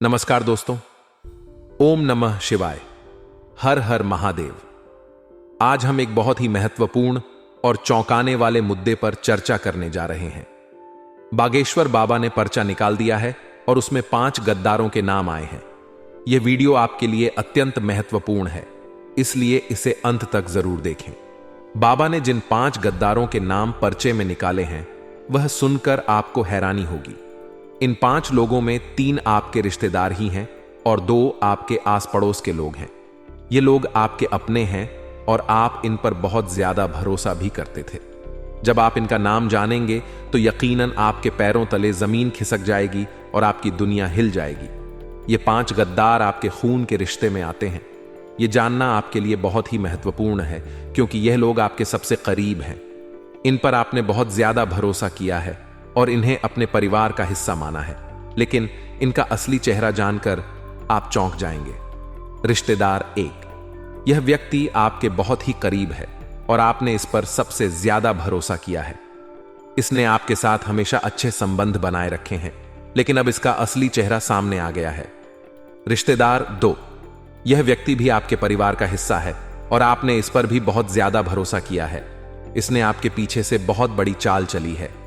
नमस्कार दोस्तों। ओम नमः शिवाय। हर हर महादेव। आज हम एक बहुत ही महत्वपूर्ण और चौंकाने वाले मुद्दे पर चर्चा करने जा रहे हैं। बागेश्वर बाबा ने पर्चा निकाल दिया है और उसमें 5 गद्दारों के नाम आए हैं। यह वीडियो आपके लिए अत्यंत महत्वपूर्ण है, इसलिए इसे अंत तक जरूर देखें। बाबा ने जिन 5 गद्दारों के नाम पर्चे में निकाले हैं, वह सुनकर आपको हैरानी होगी। इन 5 लोगों में 3 आपके रिश्तेदार ही हैं और 2 आपके आस पड़ोस के लोग हैं। ये लोग आपके अपने हैं और आप इन पर बहुत ज्यादा भरोसा भी करते थे। जब आप इनका नाम जानेंगे तो यकीनन आपके पैरों तले जमीन खिसक जाएगी और आपकी दुनिया हिल जाएगी। ये 5 गद्दार आपके खून के रिश्ते में आते हैं। ये जानना आपके लिए बहुत ही महत्वपूर्ण है, क्योंकि यह लोग आपके सबसे करीब हैं। इन पर आपने बहुत ज्यादा भरोसा किया है और इन्हें अपने परिवार का हिस्सा माना है, लेकिन इनका असली चेहरा जानकर आप चौंक जाएंगे। रिश्तेदार 1। यह व्यक्ति आपके बहुत ही करीब है और आपने इस पर सबसे ज्यादा भरोसा किया है। इसने आपके साथ हमेशा अच्छे संबंध बनाए रखे हैं, लेकिन अब इसका असली चेहरा सामने आ गया है। रिश्तेदार 2। यह व्यक्ति भी आपके परिवार का हिस्सा है और आपने इस पर भी बहुत ज्यादा भरोसा किया है। इसने आपके पीछे से बहुत बड़ी चाल चली है।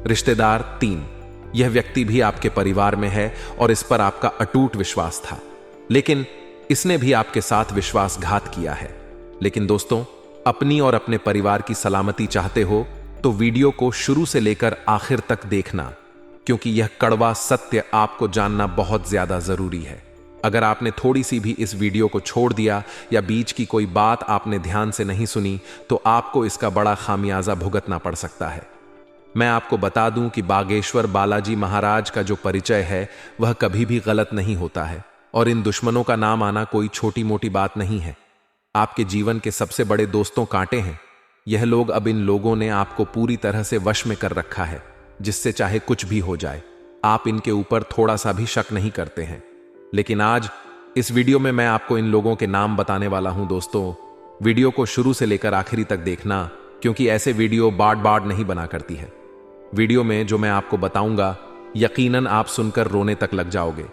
रिश्तेदार 3। यह व्यक्ति भी आपके परिवार में है और इस पर आपका अटूट विश्वास था, लेकिन इसने भी आपके साथ विश्वासघात किया है। लेकिन दोस्तों, अपनी और अपने परिवार की सलामती चाहते हो तो वीडियो को शुरू से लेकर आखिर तक देखना, क्योंकि यह कड़वा सत्य आपको जानना बहुत ज्यादा जरूरी है। अगर आपने थोड़ी सी भी इस वीडियो को छोड़ दिया या बीच की कोई बात आपने ध्यान से नहीं सुनी, तो आपको इसका बड़ा खामियाजा भुगतना पड़ सकता है। मैं आपको बता दूं कि बागेश्वर बालाजी महाराज का जो परिचय है, वह कभी भी गलत नहीं होता है और इन दुश्मनों का नाम आना कोई छोटी मोटी बात नहीं है। आपके जीवन के सबसे बड़े दोस्तों कांटे हैं। यह लोग, अब इन लोगों ने आपको पूरी तरह से वश में कर रखा है, जिससे चाहे कुछ भी हो जाए आप इनके ऊपर थोड़ा सा भी शक नहीं करते हैं। लेकिन आज इस वीडियो में मैं आपको इन लोगों के नाम बताने वाला हूं। दोस्तों, वीडियो को शुरू से लेकर आखिरी तक देखना, क्योंकि ऐसे वीडियो बार बार नहीं बना करती है। वीडियो में जो मैं आपको बताऊंगा, यकीनन आप सुनकर रोने तक लग जाओगे,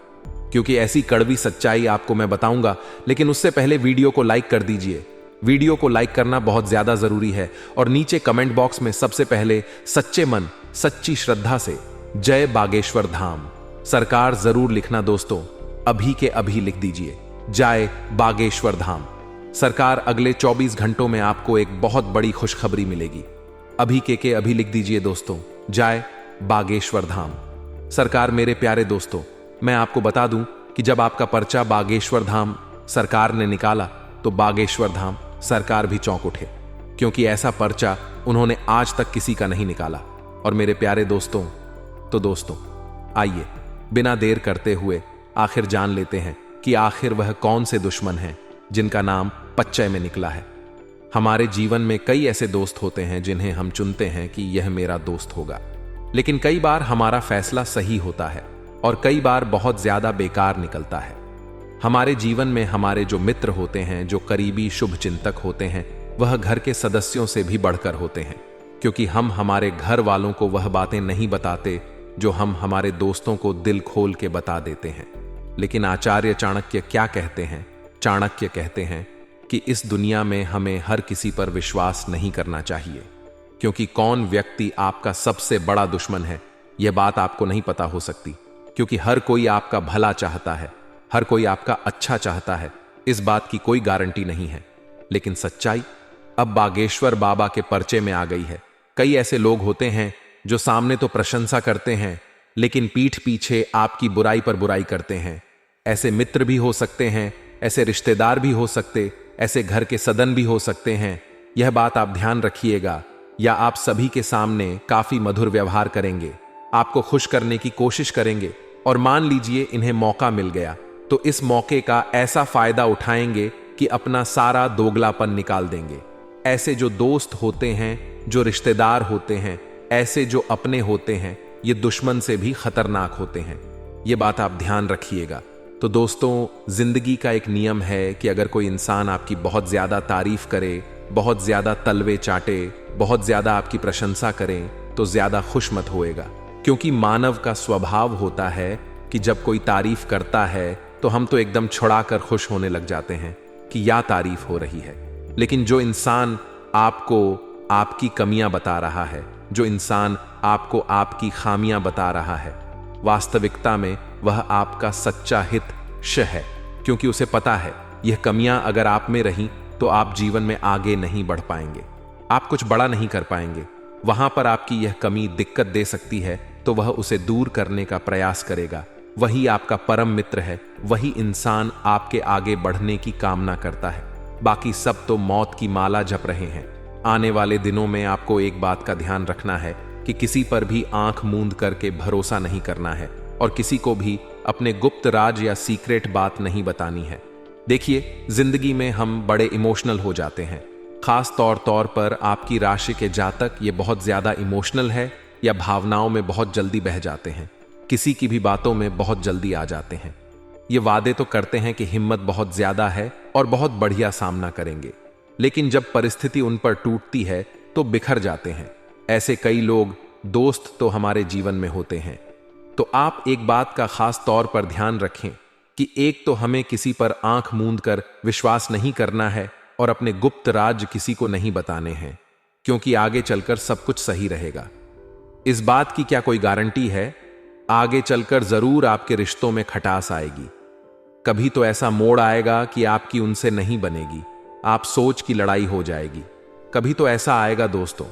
क्योंकि ऐसी कड़वी सच्चाई आपको मैं बताऊंगा। लेकिन उससे पहले वीडियो को लाइक कर दीजिए। वीडियो को लाइक करना बहुत ज्यादा जरूरी है और नीचे कमेंट बॉक्स में सबसे पहले सच्चे मन सच्ची श्रद्धा से जय बागेश्वर धाम सरकार जरूर लिखना। दोस्तों, अभी के अभी लिख दीजिए जय बागेश्वर धाम सरकार। अगले 24 घंटों में आपको एक बहुत बड़ी खुशखबरी मिलेगी। अभी के अभी लिख दीजिए दोस्तों, जय बागेश्वर धाम सरकार। मेरे प्यारे दोस्तों, मैं आपको बता दूं कि जब आपका पर्चा बागेश्वर धाम सरकार ने निकाला तो बागेश्वर धाम सरकार भी चौंक उठे, क्योंकि ऐसा पर्चा उन्होंने आज तक किसी का नहीं निकाला। और मेरे प्यारे दोस्तों, तो दोस्तों आइए बिना देर करते हुए आखिर जान लेते हैं कि आखिर वह कौन से दुश्मन हैं जिनका नाम पर्चे में निकला है। हमारे जीवन में कई ऐसे दोस्त होते हैं जिन्हें हम चुनते हैं कि यह मेरा दोस्त होगा, लेकिन कई बार हमारा फैसला सही होता है और कई बार बहुत ज्यादा बेकार निकलता है। हमारे जीवन में हमारे जो मित्र होते हैं, जो करीबी शुभ चिंतक होते हैं, वह घर के सदस्यों से भी बढ़कर होते हैं, क्योंकि हम हमारे घर वालों को वह बातें नहीं बताते जो हम हमारे दोस्तों को दिल खोल के बता देते हैं। लेकिन आचार्य चाणक्य क्या कहते हैं? चाणक्य कहते हैं कि इस दुनिया में हमें हर किसी पर विश्वास नहीं करना चाहिए, क्योंकि कौन व्यक्ति आपका सबसे बड़ा दुश्मन है, यह बात आपको नहीं पता हो सकती, क्योंकि हर कोई आपका भला चाहता है, हर कोई आपका अच्छा चाहता है। इस बात की कोई गारंटी नहीं है। लेकिन सच्चाई अब बागेश्वर बाबा के पर्चे में आ गई है। कई ऐसे लोग होते हैं जो सामने तो प्रशंसा करते हैं, लेकिन पीठ पीछे आपकी बुराई पर बुराई करते हैं। ऐसे मित्र भी हो सकते हैं, ऐसे रिश्तेदार भी हो सकते, ऐसे घर के सदन भी हो सकते हैं। यह बात आप ध्यान रखिएगा। या आप सभी के सामने काफी मधुर व्यवहार करेंगे, आपको खुश करने की कोशिश करेंगे, और मान लीजिए इन्हें मौका मिल गया तो इस मौके का ऐसा फायदा उठाएंगे कि अपना सारा दोगलापन निकाल देंगे। ऐसे जो दोस्त होते हैं, जो रिश्तेदार होते हैं, ऐसे जो अपने होते हैं, ये दुश्मन से भी खतरनाक होते हैं। ये बात आप ध्यान रखिएगा। तो दोस्तों, जिंदगी का एक नियम है कि अगर कोई इंसान आपकी बहुत ज्यादा तारीफ करे, बहुत ज्यादा तलवे चाटे, बहुत ज्यादा आपकी प्रशंसा करें, तो ज्यादा खुश मत होएगा, क्योंकि मानव का स्वभाव होता है कि जब कोई तारीफ करता है तो हम तो एकदम छुड़ाकर खुश होने लग जाते हैं कि या तारीफ हो रही है। लेकिन जो इंसान आपको आपकी कमियां बता रहा है, जो इंसान आपको आपकी खामियां बता रहा है, वास्तविकता में वह आपका सच्चा हित है, क्योंकि उसे पता है यह कमियां अगर आप में रहीं तो आप जीवन में आगे नहीं बढ़ पाएंगे, आप कुछ बड़ा नहीं कर पाएंगे। वहां पर आपकी यह कमी दिक्कत दे सकती है तो वह उसे दूर करने का प्रयास करेगा। वही आपका परम मित्र है, वही इंसान आपके आगे बढ़ने की कामना करता है। बाकी सब तो मौत की माला जप रहे हैं। आने वाले दिनों में आपको एक बात का ध्यान रखना है कि किसी पर भी आंख मूंद करके भरोसा नहीं करना है और किसी को भी अपने गुप्त राज या सीक्रेट बात नहीं बतानी है। देखिए, जिंदगी में हम बड़े इमोशनल हो जाते हैं। खास तौर पर आपकी राशि के जातक ये बहुत ज्यादा इमोशनल है या भावनाओं में बहुत जल्दी बह जाते हैं, किसी की भी बातों में बहुत जल्दी आ जाते हैं। ये वादे तो करते हैं कि हिम्मत बहुत ज्यादा है और बहुत बढ़िया सामना करेंगे, लेकिन जब परिस्थिति उन पर टूटती है तो बिखर जाते हैं। ऐसे कई लोग, दोस्त तो हमारे जीवन में होते हैं। तो आप एक बात का खास तौर पर ध्यान रखें कि एक तो हमें किसी पर आंख मूंद कर विश्वास नहीं करना है और अपने गुप्त राज किसी को नहीं बताने हैं, क्योंकि आगे चलकर सब कुछ सही रहेगा। इस बात की क्या कोई गारंटी है? आगे चलकर जरूर आपके रिश्तों में खटास आएगी। कभी तो ऐसा मोड़ आएगा कि आपकी उनसे नहीं बनेगी, आप सोच की लड़ाई हो जाएगी। कभी तो ऐसा आएगा दोस्तों,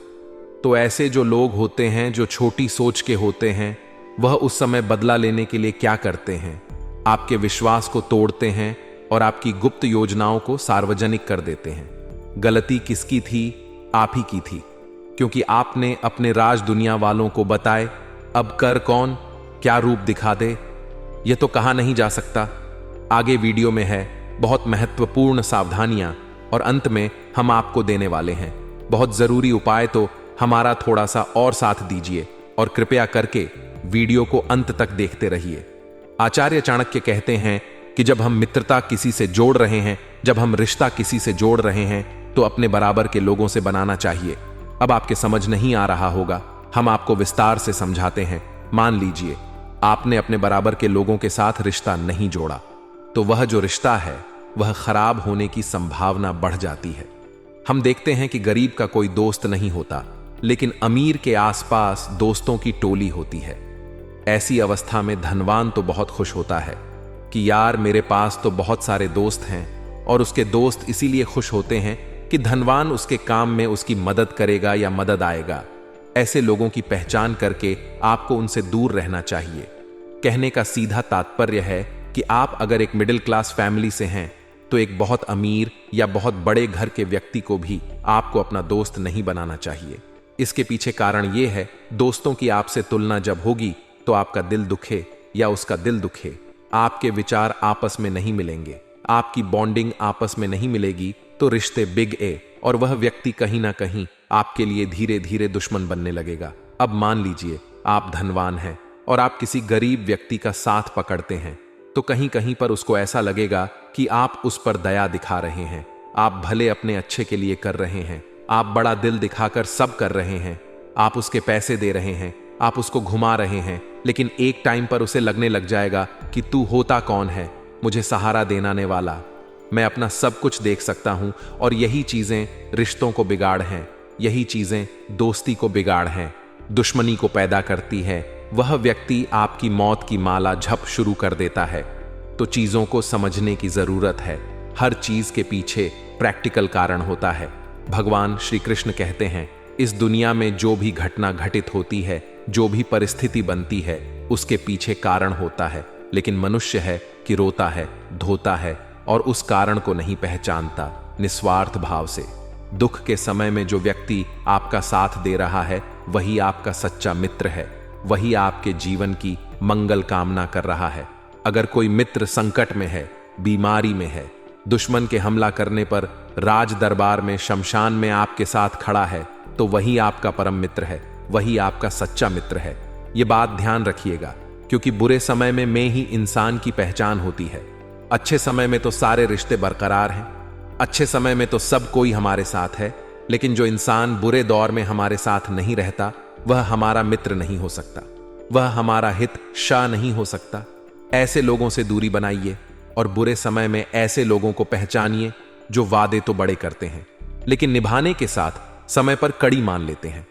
तो ऐसे जो लोग होते हैं जो छोटी सोच के होते हैं, वह उस समय बदला लेने के लिए क्या करते हैं? आपके विश्वास को तोड़ते हैं और आपकी गुप्त योजनाओं को सार्वजनिक कर देते हैं। गलती किसकी थी? आप ही की थी, क्योंकि आपने अपने राज दुनिया वालों को बताए। अब कर कौन क्या रूप दिखा दे, यह तो कहा नहीं जा सकता। आगे वीडियो में है बहुत महत्वपूर्ण सावधानियां और अंत में हम आपको देने वाले हैं बहुत जरूरी उपाय। तो हमारा थोड़ा सा और साथ दीजिए और कृपया करके वीडियो को अंत तक देखते रहिए। आचार्य चाणक्य कहते हैं कि जब हम मित्रता किसी से जोड़ रहे हैं, जब हम रिश्ता किसी से जोड़ रहे हैं, तो अपने बराबर के लोगों से बनाना चाहिए। अब आपके समझ नहीं आ रहा होगा, हम आपको विस्तार से समझाते हैं। मान लीजिए आपने अपने बराबर के लोगों के साथ रिश्ता नहीं जोड़ा, तो वह जो रिश्ता है वह खराब होने की संभावना बढ़ जाती है। हम देखते हैं कि गरीब का कोई दोस्त नहीं होता, लेकिन अमीर के आसपास दोस्तों की टोली होती है। ऐसी अवस्था में धनवान तो बहुत खुश होता है कि यार मेरे पास तो बहुत सारे दोस्त हैं, और उसके दोस्त इसीलिए खुश होते हैं कि धनवान उसके काम में उसकी मदद करेगा या मदद आएगा। ऐसे लोगों की पहचान करके आपको उनसे दूर रहना चाहिए। कहने का सीधा तात्पर्य है कि आप अगर एक मिडिल क्लास फैमिली से हैं, तो एक बहुत अमीर या बहुत बड़े घर के व्यक्ति को भी आपको अपना दोस्त नहीं बनाना चाहिए। इसके पीछे कारण यह है, दोस्तों की आपसे तुलना जब होगी तो आपका दिल दुखे या उसका दिल दुखे, आपके विचार आपस में नहीं मिलेंगे, आपकी बॉन्डिंग आपस में नहीं मिलेगी, तो रिश्ते बिग ए और वह व्यक्ति कहीं ना कहीं आपके लिए धीरे धीरे दुश्मन बनने लगेगा। अब मान लीजिए आप धनवान हैं और आप किसी गरीब व्यक्ति का साथ पकड़ते हैं, तो कहीं कहीं पर उसको ऐसा लगेगा कि आप उस पर दया दिखा रहे हैं, आप भले अपने अच्छे के लिए कर रहे हैं, आप बड़ा दिल दिखाकर सब कर रहे हैं, आप उसके पैसे दे रहे हैं, आप उसको घुमा रहे हैं, लेकिन एक टाइम पर उसे लगने लग जाएगा कि तू होता कौन है मुझे सहारा देने वाला, मैं अपना सब कुछ देख सकता हूं। और यही चीजें रिश्तों को बिगाड़ हैं, यही चीजें दोस्ती को बिगाड़ हैं, दुश्मनी को पैदा करती है। वह व्यक्ति आपकी मौत की माला झप शुरू कर देता है। तो चीजों को समझने की जरूरत है। हर चीज के पीछे प्रैक्टिकल कारण होता है। भगवान श्री कृष्ण कहते हैं, इस दुनिया में जो भी घटना घटित होती है, जो भी परिस्थिति बनती है, उसके पीछे कारण होता है, लेकिन मनुष्य है कि रोता है, धोता है और उस कारण को नहीं पहचानता निस्वार्थ भाव से। दुख के समय में जो व्यक्ति आपका साथ दे रहा है, वही आपका सच्चा मित्र है, वही आपके जीवन की मंगल कामना कर रहा है। अगर कोई मित्र संकट में है, बीमारी में है, दुश्मन के हमला करने पर राज दरबार में, शमशान में आपके साथ खड़ा है, तो वही आपका परम मित्र है, वही आपका सच्चा मित्र है। ये बात ध्यान रखिएगा, क्योंकि बुरे समय में ही इंसान की पहचान होती है। अच्छे समय में तो सारे रिश्ते बरकरार हैं, अच्छे समय में तो सब कोई हमारे साथ है, लेकिन जो इंसान बुरे दौर में हमारे साथ नहीं रहता, वह हमारा मित्र नहीं हो सकता, वह हमारा हित शाह नहीं हो सकता। ऐसे लोगों से दूरी बनाइए और बुरे समय में ऐसे लोगों को पहचानिए जो वादे तो बड़े करते हैं लेकिन निभाने के साथ समय पर कड़ी मान लेते हैं।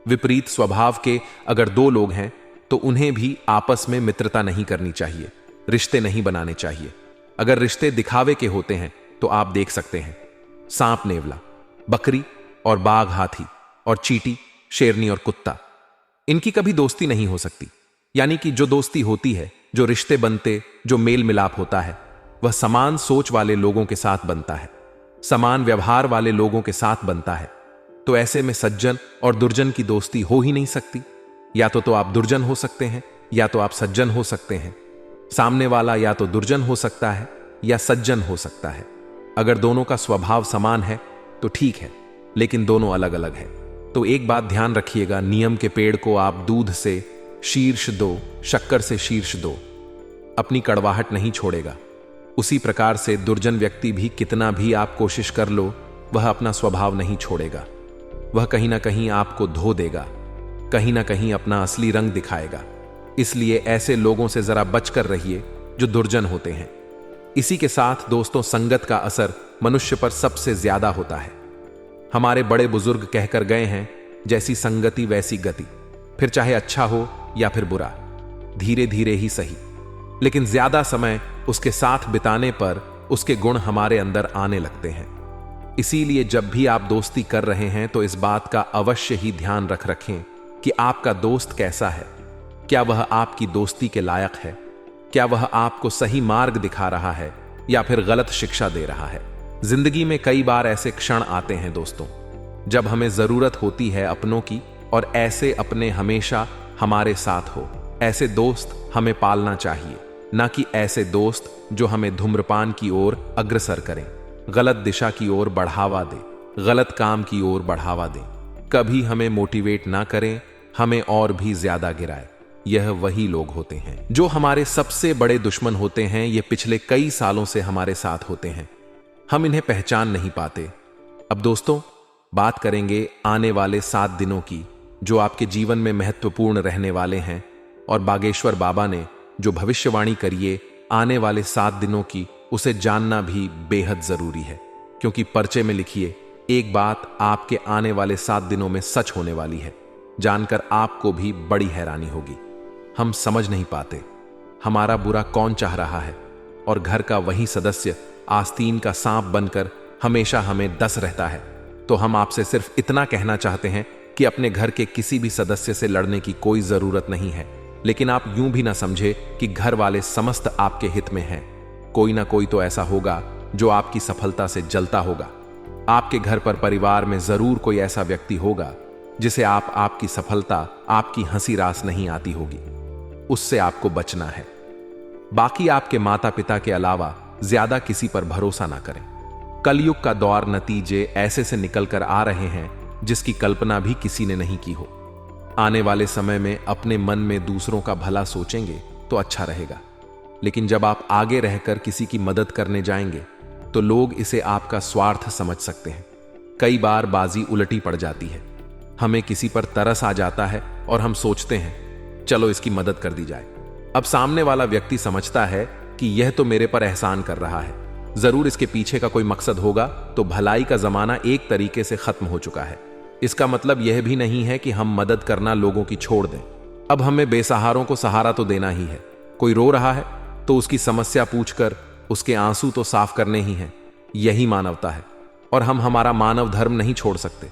विपरीत स्वभाव के अगर दो लोग हैं तो उन्हें भी आपस में मित्रता नहीं करनी चाहिए, रिश्ते नहीं बनाने चाहिए। अगर रिश्ते दिखावे के होते हैं तो आप देख सकते हैं सांप नेवला, बकरी और बाघ हाथी, और चींटी शेरनी और कुत्ता, इनकी कभी दोस्ती नहीं हो सकती। यानी कि जो दोस्ती होती है, जो रिश्ते बनते, जो मेल मिलाप होता है, वह समान सोच वाले लोगों के साथ बनता है, समान व्यवहार वाले लोगों के साथ बनता है। तो ऐसे में सज्जन और दुर्जन की दोस्ती हो ही नहीं सकती। या तो आप दुर्जन हो सकते हैं या तो आप सज्जन हो सकते हैं। सामने वाला या तो दुर्जन हो सकता है या सज्जन हो सकता है। अगर दोनों का स्वभाव समान है तो ठीक है, लेकिन दोनों अलग अलग है तो एक बात ध्यान रखिएगा, नियम के पेड़ को आप दूध से शीर्ष दो, शक्कर से शीर्ष दो, अपनी कड़वाहट नहीं छोड़ेगा। उसी प्रकार से दुर्जन व्यक्ति भी कितना भी आप कोशिश कर लो, वह अपना स्वभाव नहीं छोड़ेगा। वह कहीं ना कहीं आपको धो देगा, कहीं ना कहीं अपना असली रंग दिखाएगा। इसलिए ऐसे लोगों से जरा बचकर रहिए जो दुर्जन होते हैं। इसी के साथ दोस्तों, संगत का असर मनुष्य पर सबसे ज्यादा होता है। हमारे बड़े बुजुर्ग कहकर गए हैं, जैसी संगति वैसी गति। फिर चाहे अच्छा हो या फिर बुरा, धीरे धीरे ही सही, लेकिन ज्यादा समय उसके साथ बिताने पर उसके गुण हमारे अंदर आने लगते हैं। इसीलिए जब भी आप दोस्ती कर रहे हैं तो इस बात का अवश्य ही ध्यान रखें कि आपका दोस्त कैसा है। क्या वह आपकी दोस्ती के लायक है? क्या वह आपको सही मार्ग दिखा रहा है या फिर गलत शिक्षा दे रहा है? जिंदगी में कई बार ऐसे क्षण आते हैं दोस्तों, जब हमें जरूरत होती है अपनों की, और ऐसे अपने हमेशा हमारे साथ हो। ऐसे दोस्त हमें पालना चाहिए, ना कि ऐसे दोस्त जो हमें धूम्रपान की ओर अग्रसर करें, गलत दिशा की ओर बढ़ावा दे, गलत काम की ओर बढ़ावा दे, कभी हमें मोटिवेट ना करें, हमें और भी ज्यादा गिराए। यह वही लोग होते हैं जो हमारे सबसे बड़े दुश्मन होते हैं। ये पिछले कई सालों से हमारे साथ होते हैं, हम इन्हें पहचान नहीं पाते। अब दोस्तों, बात करेंगे आने वाले 7 दिनों की, जो आपके जीवन में महत्वपूर्ण रहने वाले हैं। और बागेश्वर बाबा ने जो भविष्यवाणी करिए आने वाले 7 दिनों की, उसे जानना भी बेहद जरूरी है। क्योंकि पर्चे में लिखिए, एक बात आपके आने वाले 7 दिनों में सच होने वाली है। जानकर आपको भी बड़ी हैरानी होगी। हम समझ नहीं पाते हमारा बुरा कौन चाह रहा है, और घर का वही सदस्य आस्तीन का सांप बनकर हमेशा हमें डस रहता है। तो हम आपसे सिर्फ इतना कहना चाहते हैं कि अपने घर के किसी भी सदस्य से लड़ने की कोई जरूरत नहीं है, लेकिन आप यूं भी ना समझे कि घर वाले समस्त आपके हित में हैं। कोई ना कोई तो ऐसा होगा जो आपकी सफलता से जलता होगा। आपके घर पर परिवार में जरूर कोई ऐसा व्यक्ति होगा जिसे आपकी सफलता, आपकी हंसी रास नहीं आती होगी। उससे आपको बचना है। बाकी आपके माता पिता के अलावा ज्यादा किसी पर भरोसा ना करें। कलयुग का दौर नतीजे ऐसे से निकल कर आ रहे हैं जिसकी कल्पना भी किसी ने नहीं की हो। आने वाले समय में अपने मन में दूसरों का भला सोचेंगे तो अच्छा रहेगा, लेकिन जब आप आगे रहकर किसी की मदद करने जाएंगे तो लोग इसे आपका स्वार्थ समझ सकते हैं। कई बार बाजी उलटी पड़ जाती है। हमें किसी पर तरस आ जाता है और हम सोचते हैं चलो इसकी मदद कर दी जाए। अब सामने वाला व्यक्ति समझता है कि यह तो मेरे पर एहसान कर रहा है, जरूर इसके पीछे का कोई मकसद होगा। तो भलाई का जमाना एक तरीके से खत्म हो चुका है। इसका मतलब यह भी नहीं है कि हम मदद करना लोगों की छोड़ दें। अब हमें बेसहारों को सहारा तो देना ही है। कोई रो रहा है तो उसकी समस्या पूछकर उसके आंसू तो साफ करने ही हैं। यही मानवता है, और हम हमारा मानव धर्म नहीं छोड़ सकते।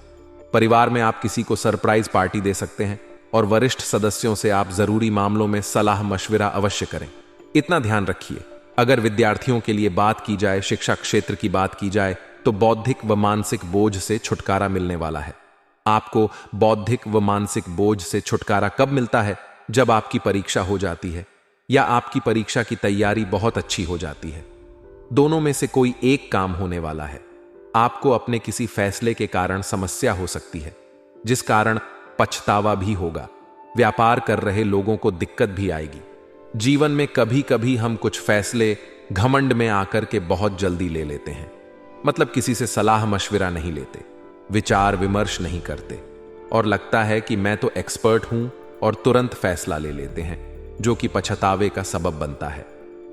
परिवार में आप किसी को सरप्राइज पार्टी दे सकते हैं, और वरिष्ठ सदस्यों से आप जरूरी मामलों में सलाह मशविरा अवश्य करें। इतना ध्यान रखिए, अगर विद्यार्थियों के लिए बात की जाए, शिक्षा क्षेत्र की बात की जाए, तो बौद्धिक व मानसिक बोझ से छुटकारा मिलने वाला है। आपको बौद्धिक व मानसिक बोझ से छुटकारा कब मिलता है? जब आपकी परीक्षा हो जाती है या आपकी परीक्षा की तैयारी बहुत अच्छी हो जाती है। दोनों में से कोई एक काम होने वाला है। आपको अपने किसी फैसले के कारण समस्या हो सकती है, जिस कारण पछतावा भी होगा। व्यापार कर रहे लोगों को दिक्कत भी आएगी। जीवन में कभी कभी हम कुछ फैसले घमंड में आकर के बहुत जल्दी ले लेते हैं। मतलब किसी से सलाह मशविरा नहीं लेते, विचार विमर्श नहीं करते, और लगता है कि मैं तो एक्सपर्ट हूं, और तुरंत फैसला ले लेते हैं, जो कि पछतावे का सबब बनता है।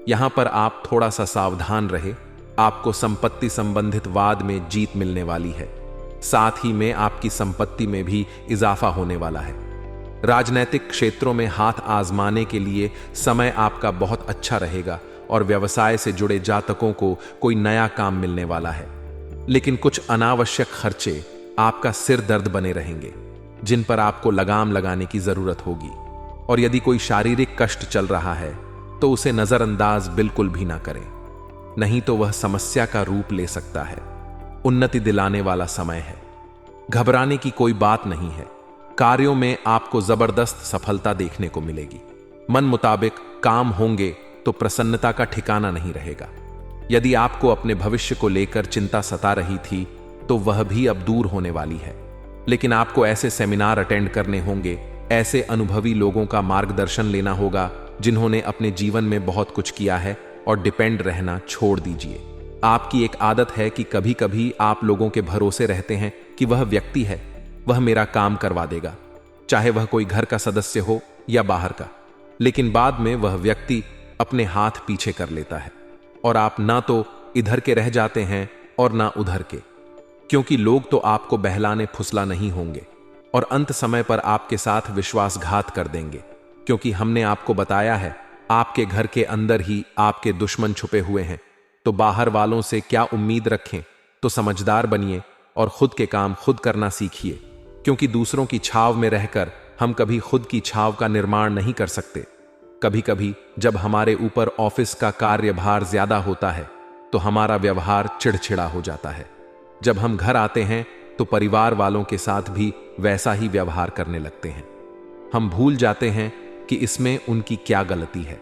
यहां पर आप थोड़ा सा सावधान रहे। आपको संपत्ति संबंधित वाद में जीत मिलने वाली है। साथ ही में आपकी संपत्ति में भी इजाफा होने वाला है। राजनैतिक क्षेत्रों में हाथ आजमाने के लिए समय आपका बहुत अच्छा रहेगा और व्यवसाय से जुड़े जातकों को कोई नया काम मिलने वाला है। लेकिन कुछ अनावश्यक खर्चे आपका सिर दर्द बने रहेंगे, जिन पर आपको लगाम लगाने की जरूरत होगी। और यदि कोई शारीरिक कष्ट चल रहा है तो उसे नजरअंदाज बिल्कुल भी ना करें, नहीं तो वह समस्या का रूप ले सकता है। उन्नति दिलाने वाला समय है, घबराने की कोई बात नहीं है। कार्यों में आपको जबरदस्त सफलता देखने को मिलेगी। मन मुताबिक काम होंगे तो प्रसन्नता का ठिकाना नहीं रहेगा। यदि आपको अपने भविष्य को लेकर चिंता सता रही थी तो वह भी अब दूर होने वाली है। लेकिन आपको ऐसे सेमिनार अटेंड करने होंगे, ऐसे अनुभवी लोगों का मार्गदर्शन लेना होगा जिन्होंने अपने जीवन में बहुत कुछ किया है, और डिपेंड रहना छोड़ दीजिए। आपकी एक आदत है कि कभी कभी आप लोगों के भरोसे रहते हैं कि वह व्यक्ति है, वह मेरा काम करवा देगा, चाहे वह कोई घर का सदस्य हो या बाहर का। लेकिन बाद में वह व्यक्ति अपने हाथ पीछे कर लेता है और आप ना तो इधर के रह जाते हैं और ना उधर के, क्योंकि लोग तो आपको बहलाने फुसला नहीं होंगे और अंत समय पर आपके साथ विश्वासघात कर देंगे, क्योंकि हमने आपको बताया है आपके घर के अंदर ही आपके दुश्मन छुपे हुए हैं। तो बाहर वालों से क्या उम्मीद रखें। तो समझदार बनिए और खुद के काम खुद करना सीखिए, क्योंकि दूसरों की छाव में रहकर हम कभी खुद की छाव का निर्माण नहीं कर सकते। कभी कभी जब हमारे ऊपर ऑफिस का कार्यभार ज्यादा होता है तो हमारा व्यवहार चिड़चिड़ा हो जाता है। जब हम घर आते हैं तो परिवार वालों के साथ भी वैसा ही व्यवहार करने लगते हैं। हम भूल जाते हैं कि इसमें उनकी क्या गलती है।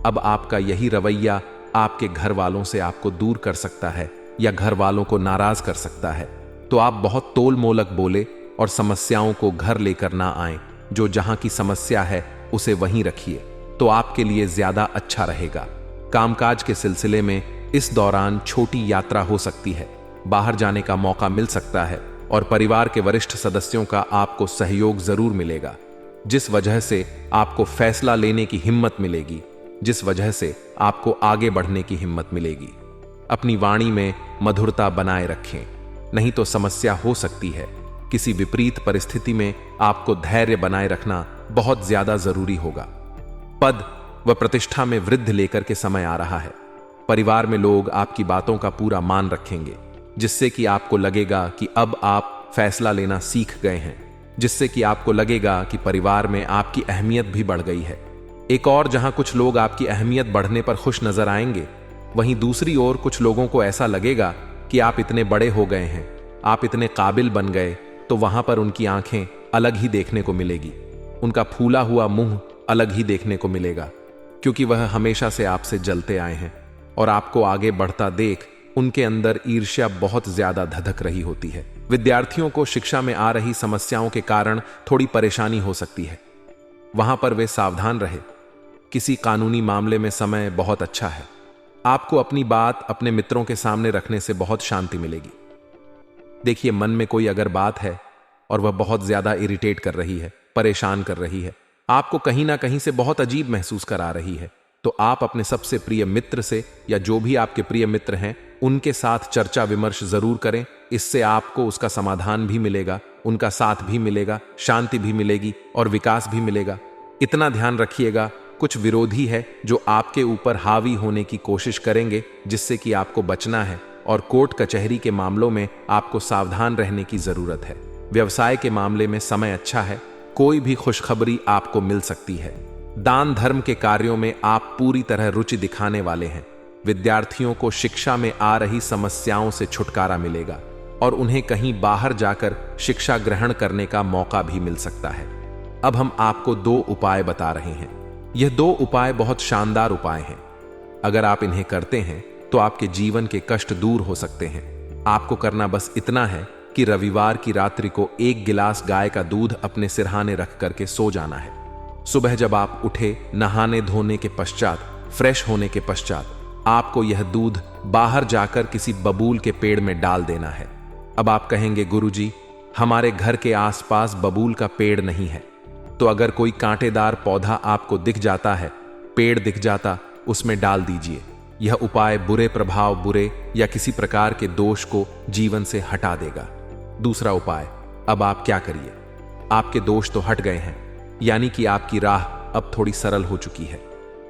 अब आपका यही रवैया आपके घर वालों से आपको दूर कर सकता है या घर वालों को नाराज कर सकता है। तो आप बहुत तोल मोलक बोले और समस्याओं को घर लेकर ना आएं। जो जहां की समस्या है उसे वहीं रखिए, तो आपके लिए ज्यादा अच्छा रहेगा। कामकाज के सिलसिले में इस दौरान छोटी यात्रा हो सकती है, बाहर जाने का मौका मिल सकता है और परिवार के वरिष्ठ सदस्यों का आपको सहयोग जरूर मिलेगा, जिस वजह से आपको फैसला लेने की हिम्मत मिलेगी, जिस वजह से आपको आगे बढ़ने की हिम्मत मिलेगी। अपनी वाणी में मधुरता बनाए रखें, नहीं तो समस्या हो सकती है। किसी विपरीत परिस्थिति में आपको धैर्य बनाए रखना बहुत ज्यादा जरूरी होगा। पद व प्रतिष्ठा में वृद्धि लेकर के समय आ रहा है। परिवार में लोग आपकी बातों का पूरा मान रखेंगे, जिससे कि आपको लगेगा कि अब आप फैसला लेना सीख गए हैं, जिससे कि आपको लगेगा कि परिवार में आपकी अहमियत भी बढ़ गई है। एक और जहां कुछ लोग आपकी अहमियत बढ़ने पर खुश नजर आएंगे, वहीं दूसरी ओर कुछ लोगों को ऐसा लगेगा कि आप इतने बड़े हो गए हैं, आप इतने काबिल बन गए, तो वहां पर उनकी आंखें अलग ही देखने को मिलेगी, उनका फूला हुआ मुंह अलग ही देखने को मिलेगा, क्योंकि वह हमेशा से आपसे जलते आए हैं और आपको आगे बढ़ता देख उनके अंदर ईर्ष्या बहुत ज्यादा धधक रही होती है। विद्यार्थियों को शिक्षा में आ रही समस्याओं के कारण थोड़ी परेशानी हो सकती है, वहां पर वे सावधान रहे। किसी कानूनी मामले में समय बहुत अच्छा है। आपको अपनी बात अपने मित्रों के सामने रखने से बहुत शांति मिलेगी। देखिए, मन में कोई अगर बात है और वह बहुत ज्यादा इरिटेट कर रही है, परेशान कर रही है, आपको कहीं ना कहीं से बहुत अजीब महसूस करा रही है, तो आप अपने सबसे प्रिय मित्र से या जो भी आपके प्रिय मित्र हैं उनके साथ चर्चा विमर्श जरूर करें। इससे आपको उसका समाधान भी मिलेगा, उनका साथ भी मिलेगा, शांति भी मिलेगी और विकास भी मिलेगा। इतना ध्यान रखिएगा, कुछ विरोधी है जो आपके ऊपर हावी होने की कोशिश करेंगे, जिससे कि आपको बचना है और कोर्ट कचहरी के मामलों में आपको सावधान रहने की जरूरत है। व्यवसाय के मामले में समय अच्छा है, कोई भी खुशखबरी आपको मिल सकती है। दान धर्म के कार्यों में आप पूरी तरह रुचि दिखाने वाले हैं। विद्यार्थियों को शिक्षा में आ रही समस्याओं से छुटकारा मिलेगा और उन्हें कहीं बाहर जाकर शिक्षा ग्रहण करने का मौका भी मिल सकता है। अब हम आपको 2 उपाय बता रहे हैं। यह 2 उपाय बहुत शानदार उपाय हैं। अगर आप इन्हें करते हैं तो आपके जीवन के कष्ट दूर हो सकते हैं। आपको करना बस इतना है कि रविवार की रात्रि को 1 गिलास गाय का दूध अपने सिरहाने रख करके सो जाना है। सुबह जब आप उठे, नहाने धोने के पश्चात, फ्रेश होने के पश्चात, आपको यह दूध बाहर जाकर किसी बबूल के पेड़ में डाल देना है। अब आप कहेंगे, गुरुजी, हमारे घर के आसपास बबूल का पेड़ नहीं है। तो अगर कोई कांटेदार पौधा आपको दिख जाता है, पेड़ दिख जाता, उसमें डाल दीजिए। यह उपाय बुरे प्रभाव, बुरे या किसी प्रकार के दोष को जीवन से हटा देगा। दूसरा उपाय, अब आप क्या करिए, आपके दोष तो हट गए हैं, यानी कि आपकी राह अब थोड़ी सरल हो चुकी है।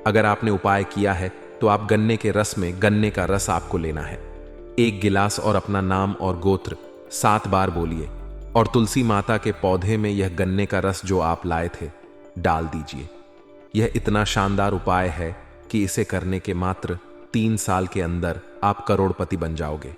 अगर आपने उपाय किया है तो आप गन्ने के रस में गन्ने का रस आपको लेना है। 1 गिलास और अपना नाम और गोत्र 7 बार बोलिए और तुलसी माता के पौधे में यह गन्ने का रस जो आप लाए थे डाल दीजिए। यह इतना शानदार उपाय है कि इसे करने के मात्र 3 साल के अंदर आप करोड़पति बन जाओगे।